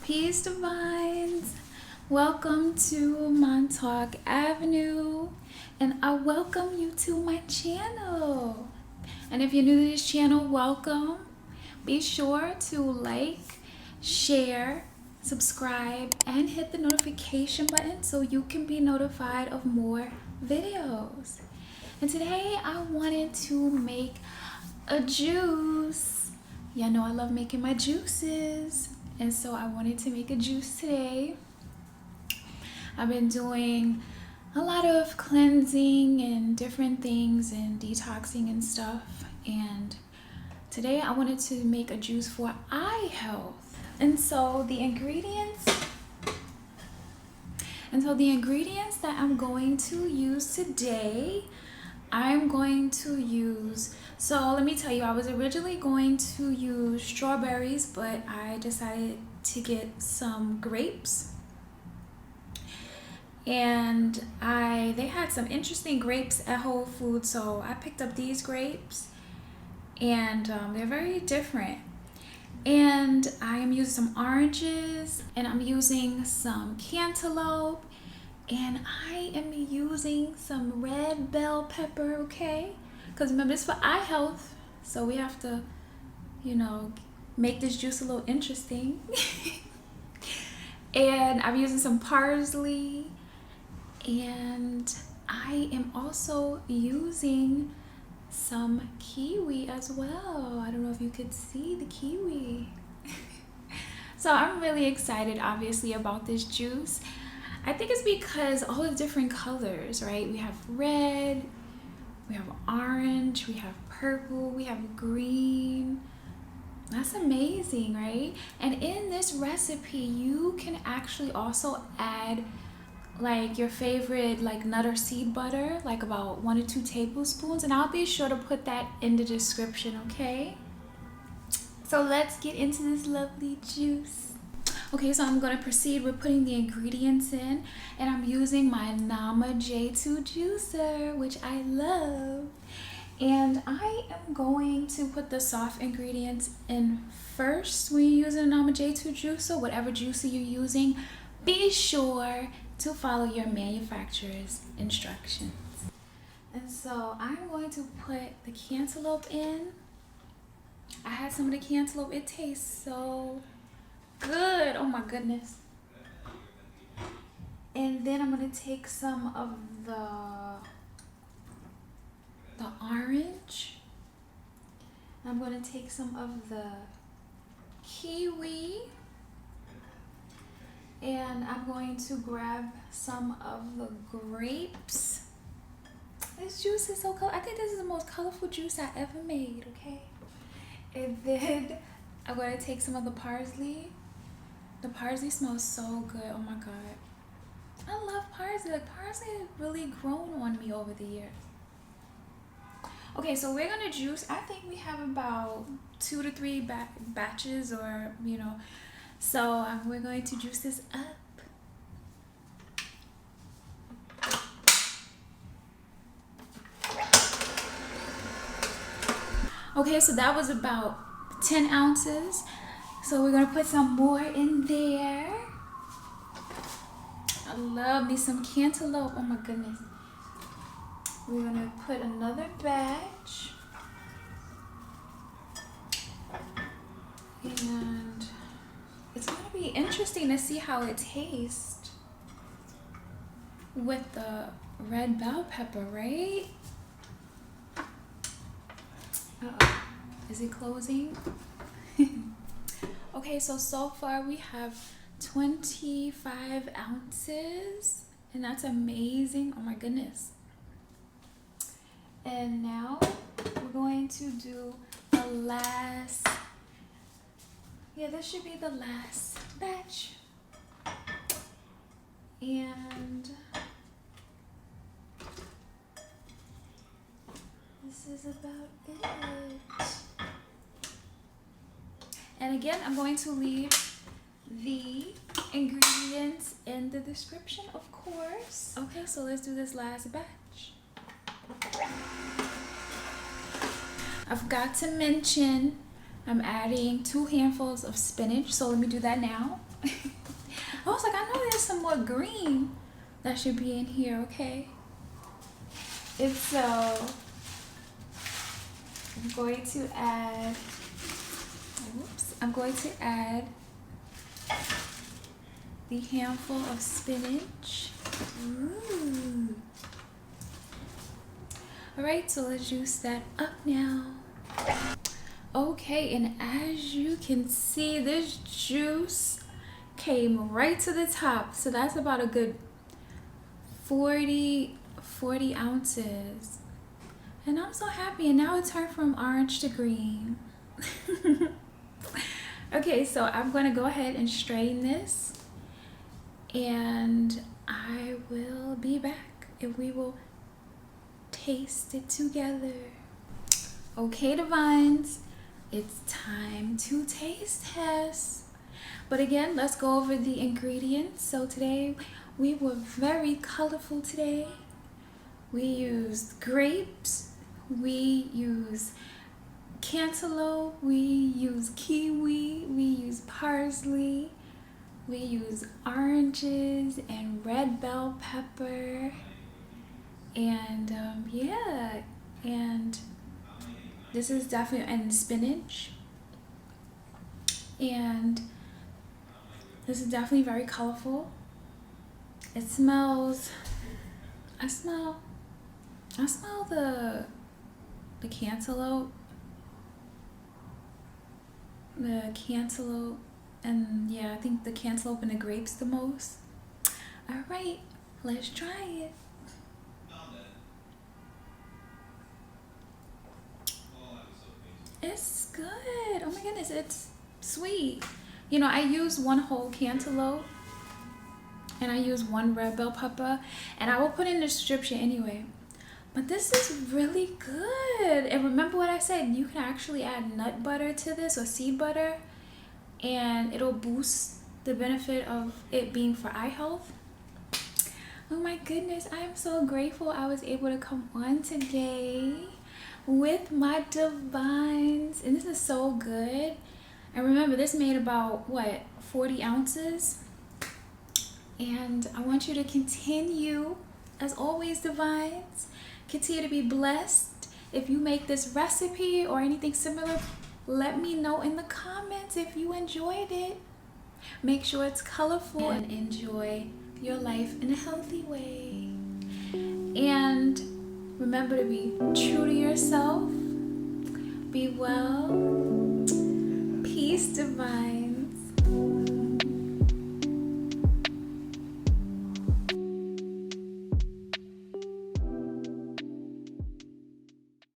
Peace Divines. Welcome to Montauk Avenue, and I welcome you to my channel. And if you're new to this channel, welcome. Be sure to like, share, subscribe, and hit the notification button so you can be notified of more videos. And today I wanted to make a juice. Y'all know I love making my juices, and so I wanted to make a juice today. I've been doing a lot of cleansing and different things and detoxing and stuff, and today I wanted to make a juice for eye health. And so the ingredients that I'm going to use today, I'm going to use, so let me tell you, I was originally going to use strawberries, but I decided to get some grapes. And they had some interesting grapes at Whole Foods, so I picked up these grapes, and they're very different. And I am using some oranges, and I'm using some cantaloupe, and I am using some red bell pepper, okay? Because remember, it's for eye health, so we have to, make this juice a little interesting. And I'm using some parsley, and I am also using some kiwi as well. I don't know if you could see the kiwi. So I'm really excited, obviously, about this juice. I think it's because all the different colors, right? We have red, we have orange, we have purple, we have green. That's amazing, right? And in this recipe, you can actually also add like your favorite like nut or seed butter, like about 1 or 2 tablespoons, and I'll be sure to put that in the description, okay? So let's get into this lovely juice. Okay, so I'm going to proceed with putting the ingredients in, and I'm using my Nama J2 juicer, which I love. And I am going to put the soft ingredients in first when you're using a Nama J2 juicer. Whatever juicer you're using, be sure to follow your manufacturer's instructions. And so I'm going to put the cantaloupe in. I had some of the cantaloupe. It tastes so good. Oh my goodness. And then I'm going to take some of the orange. I'm going to take some of the kiwi. And I'm going to grab some of the grapes. This juice is so colorful. I think this is the most colorful juice I ever made, okay? And then I'm going to take some of the parsley. The parsley smells so good. Oh my God. I love parsley. Like, parsley has really grown on me over the years. Okay, so we're going to juice. I think we have about 2 to 3 batches, or, so we're going to juice this up. Okay, so that was about 10 ounces. So we're going to put some more in there. I love me some cantaloupe. Oh my goodness. We're going to put another batch. And it's going to be interesting to see how it tastes with the red bell pepper, right? Uh-oh. Is it closing? Okay, so far we have 25 ounces, and that's amazing. Oh my goodness. And now we're going to do the last, this should be the last batch. And this is about it. And again, I'm going to leave the ingredients in the description, of course. Okay, so let's do this last batch. I forgot to mention I'm adding 2 handfuls of spinach, so let me do that now. I was like, I know there's some more green that should be in here, okay? If so, I'm going to add, the handful of spinach. Ooh. All right, so let's juice that up now. Okay, and as you can see, this juice came right to the top. So that's about a good 40 ounces. And I'm so happy. And now it turned from orange to green. Okay, so I'm going to go ahead and strain this. And I will be back and we will taste it together. Okay, Divines, it's time to taste test. But again, let's go over the ingredients. So today we were very colorful today. We used grapes, we used cantaloupe, we used kiwi, we used parsley, we used oranges and red bell pepper, and yeah, and this is definitely, and spinach, and this is definitely very colorful. It smells, I smell the cantaloupe, and yeah, I think the cantaloupe and the grapes the most. All right, let's try it. It's good. Oh my goodness, it's sweet. You know, I use one whole cantaloupe and I use one red bell pepper, and I will put in the description anyway. But this is really good. And remember what I said, you can actually add nut butter to this or seed butter, and it'll boost the benefit of it being for eye health. Oh my goodness, I am so grateful I was able to come on today with my Divinez, and this is so good. And remember, this made about what, 40 ounces, and I want you to continue, as always, Divinez, continue to be blessed. If you make this recipe or anything similar, let me know in the comments if you enjoyed it. Make sure it's colorful and enjoy your life in a healthy way. And remember to be true to yourself. Be well. Peace, Divinez.